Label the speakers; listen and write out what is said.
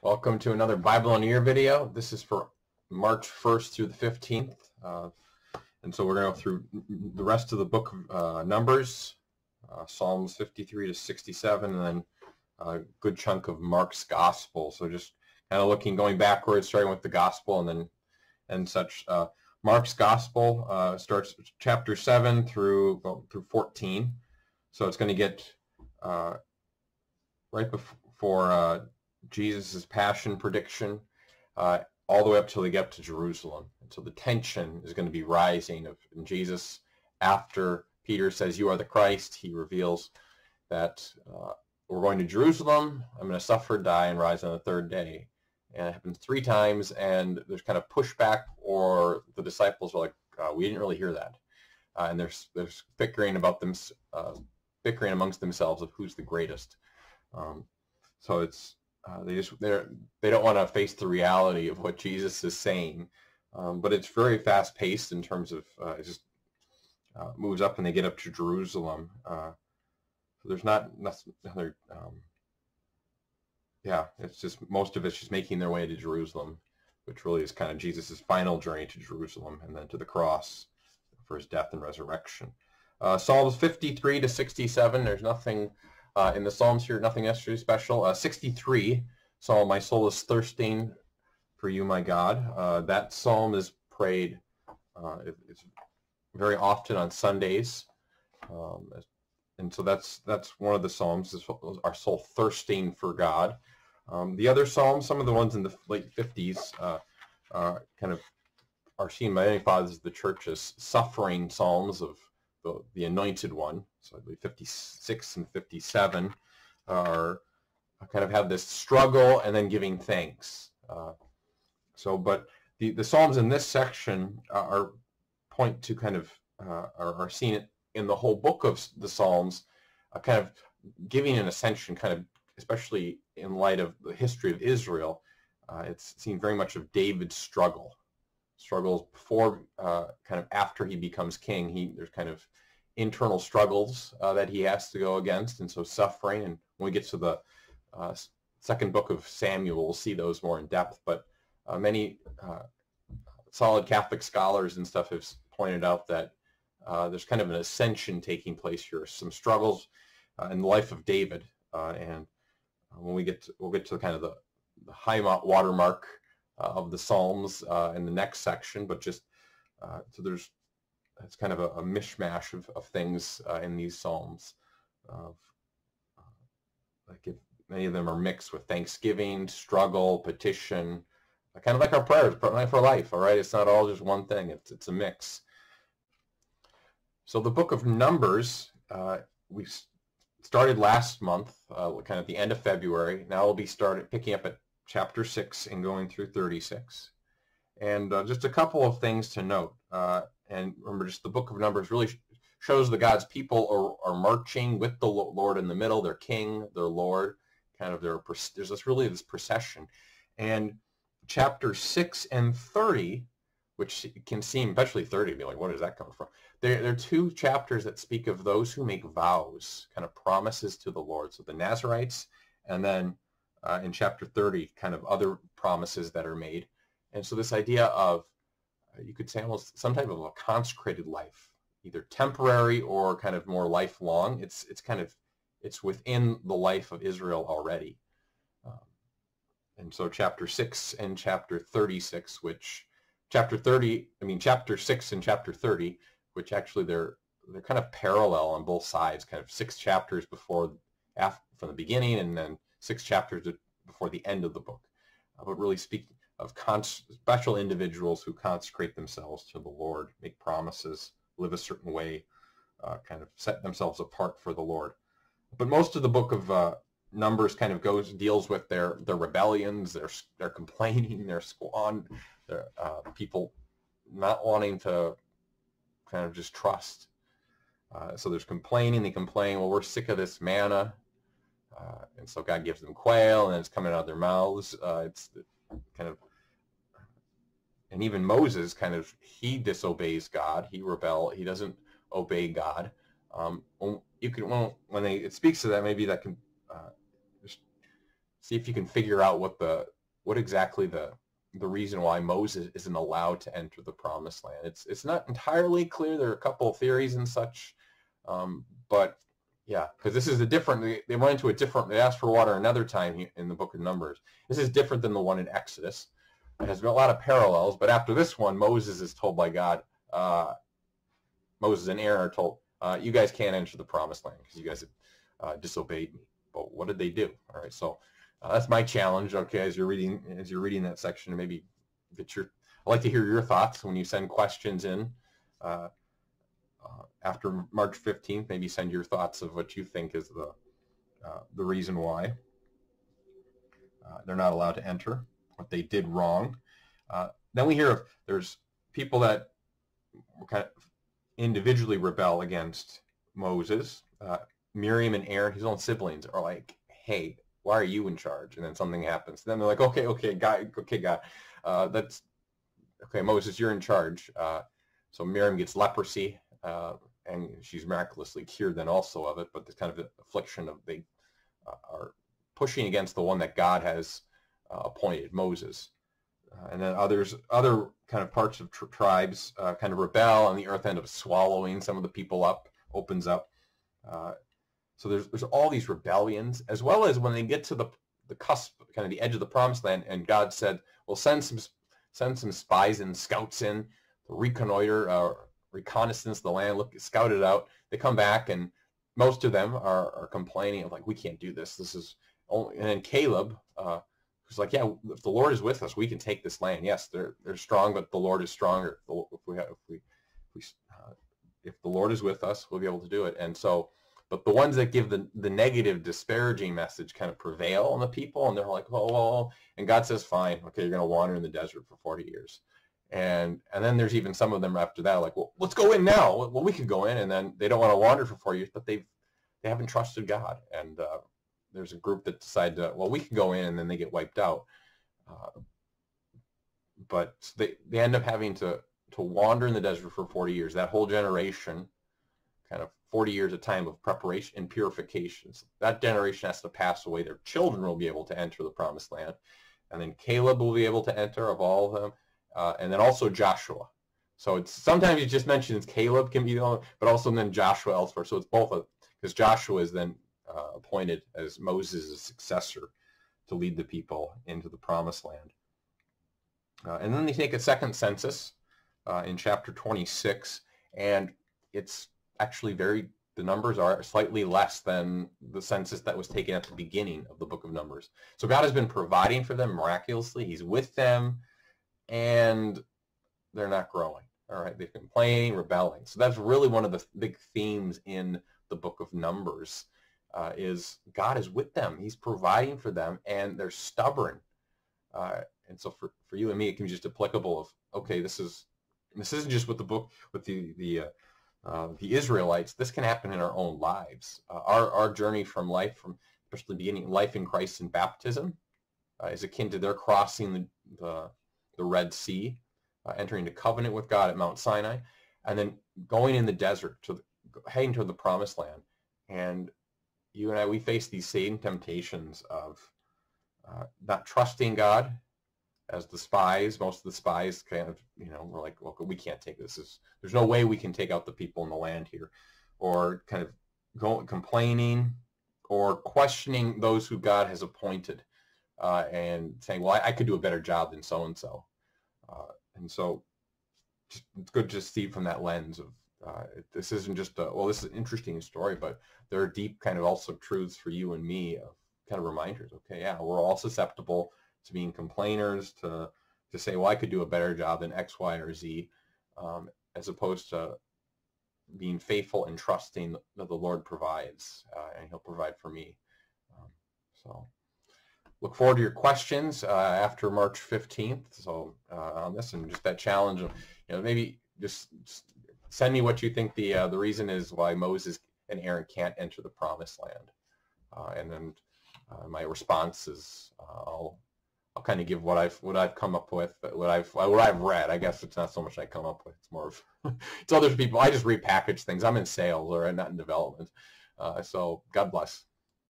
Speaker 1: Welcome to another Bible in a Year video. This is for March 1st through the 15th. And so we're going to go through the rest of the book of Numbers, Psalms 53 to 67, and then a good chunk of Mark's Gospel. So just kind of going backwards, starting with the Gospel and such. Mark's Gospel starts chapter 7 through 14. So it's going to get right before Jesus' passion prediction, all the way up till they get up to Jerusalem. And so the tension is going to be rising in Jesus. After Peter says, "You are the Christ," he reveals that we're going to Jerusalem, I'm going to suffer, die, and rise on the third day. And it happens 3 times, and there's kind of pushback, or the disciples are like, we didn't really hear that. And there's bickering about them, bickering amongst themselves of who's the greatest. So it's they don't want to face the reality of what Jesus is saying, but it's very fast paced in terms of it just moves up and they get up to Jerusalem. So there's not another. It's just most of it's just making their way to Jerusalem, which really is kind of Jesus's final journey to Jerusalem and then to the cross for his death and resurrection. Psalms 53 to 67. There's nothing in the Psalms here, nothing extra special. 63, Psalm, "My soul is thirsting for you, my God." That psalm is prayed it's very often on Sundays. And so that's one of the Psalms, is our soul thirsting for God. The other Psalms, some of the ones in the late 50s, kind of are seen by many fathers of the church as suffering Psalms of the anointed one. So I believe 56 and 57 are kind of have this struggle and then giving thanks. But the Psalms in this section are point to kind of are seen in the whole book of the Psalms, kind of giving an ascension, kind of especially in light of the history of Israel. It's seen very much of David's struggles before, kind of after he becomes king. There's kind of internal struggles that he has to go against, and so suffering. And when we get to the second book of Samuel, we'll see those more in depth. But many solid Catholic scholars and stuff have pointed out that there's kind of an ascension taking place here, some struggles in the life of David, and when we'll get to kind of the high watermark of the Psalms in the next section. But just so it's kind of a mishmash of things in these Psalms. Like many of them are mixed with thanksgiving, struggle, petition, kind of like our prayers for life. All right, it's not all just one thing. It's a mix. So the book of Numbers, we started last month, kind of at the end of February. Now we'll be picking up at chapter 6 and going through 36. And just a couple of things to note. And remember, just the book of Numbers really shows the God's people are marching with the Lord in the middle, their king, their Lord, kind of there's this procession. And chapter 6 and 30, which can seem, especially 30, be like, what is that coming from? There are 2 chapters that speak of those who make vows, kind of promises to the Lord. So the Nazarites, and then in chapter 30, kind of other promises that are made. And so this idea of, you could say, almost some type of a consecrated life, either temporary or kind of more lifelong. It's within the life of Israel already. And so chapter 6 and chapter 36, chapter 6 and chapter 30, which actually they're kind of parallel on both sides, kind of 6 chapters from the beginning, and then 6 chapters before the end of the book. But really speaking of special individuals who consecrate themselves to the Lord, make promises, live a certain way, kind of set themselves apart for the Lord. But most of the book of Numbers kind of deals with their rebellions, their complaining, their squander, their people not wanting to kind of just trust. So there's complaining. They complain, well, we're sick of this manna. And so God gives them quail, and it's coming out of their mouths. It's kind of, and even Moses he disobeys God. He doesn't obey God. When it speaks to that, maybe that can see if you can figure out what exactly the reason why Moses isn't allowed to enter the promised land. It's not entirely clear. There are a couple of theories and such, but yeah, because this is a different, they went into a different, they asked for water another time in the book of Numbers. This is different than the one in Exodus. It has a lot of parallels, but after this one, Moses is told by God, Moses and Aaron are told, you guys can't enter the promised land because you guys have disobeyed me. But what did they do? All right, so that's my challenge. Okay, as you're reading that section, maybe I'd like to hear your thoughts when you send questions in. After March 15th, maybe send your thoughts of what you think is the reason why they're not allowed to enter, what they did wrong. Then we hear of there's people that kind of individually rebel against Moses. Miriam and Aaron, his own siblings, are like, hey, why are you in charge? And then something happens. Then they're like, okay, God, that's okay, Moses, you're in charge. So Miriam gets leprosy, and she's miraculously cured then also of it, but this kind of affliction of they are pushing against the one that God has appointed, Moses. And then other kind of parts of tribes kind of rebel, and the earth ends up swallowing some of the people up, opens up. So there's all these rebellions, as well as when they get to the cusp, kind of the edge of the promised land, and God said, well, send some spies and scouts in to reconnoiter, reconnaissance the land, scout it out. They come back, and most of them are complaining of like, we can't do this. This is only, and then Caleb, who's like, yeah, if the Lord is with us, we can take this land. Yes, they're strong, but the Lord is stronger. If the Lord is with us, we'll be able to do it. And so, but the ones that give the negative, disparaging message kind of prevail on the people, and they're like, well, and God says, fine, okay, you're going to wander in the desert for 40 years. And then there's even some of them after that, like, well, let's go in now. Well, we can go in, and then they don't want to wander for 4 years, but they haven't trusted God. And there's a group that decide to, well, we can go in, and then they get wiped out. But they end up having to wander in the desert for 40 years. That whole generation, kind of 40 years of time of preparation and purification. So that generation has to pass away. Their children will be able to enter the promised land. And then Caleb will be able to enter, of all of them. And then also Joshua. So it's sometimes you just mention Caleb can be the only, but also then Joshua elsewhere. So it's both, because Joshua is then appointed as Moses' successor to lead the people into the promised land. And then they take a second census in chapter 26, and it's actually the numbers are slightly less than the census that was taken at the beginning of the book of Numbers. So God has been providing for them miraculously. He's with them, and they're not growing. All right, they're complaining, rebelling. So that's really one of the big themes in the book of Numbers, is God is with them. He's providing for them, and they're stubborn. And so for you and me, it can be just applicable of, okay, this isn't just with the book, with the Israelites. This can happen in our own lives. Our journey from life, from especially beginning life in Christ in baptism, is akin to their crossing the Red Sea, entering the covenant with God at Mount Sinai, and then going in the desert heading to the promised land. And you and I, we face these same temptations of not trusting God. As the spies, most of the spies kind of, we're like, well, we can't take this. There's no way we can take out the people in the land here. Or kind of complaining or questioning those who God has appointed, and saying, well, I could do a better job than so-and-so. And so it's good to see from that lens of, this isn't just this is an interesting story, but there are deep kind of also truths for you and me, of kind of reminders. Okay, yeah, we're all susceptible to being complainers, to say, well, I could do a better job than X, Y, or Z, as opposed to being faithful and trusting that the Lord provides, and He'll provide for me. So look forward to your questions after March 15th. So on this, and just that challenge of, maybe just send me what you think the reason is why Moses and Aaron can't enter the promised land, and then my response is I'll kind of give what I've come up with, what I've read. I guess it's not so much I come up with; it's more of it's other people. I just repackage things. I'm in sales, or I'm not in development. So God bless.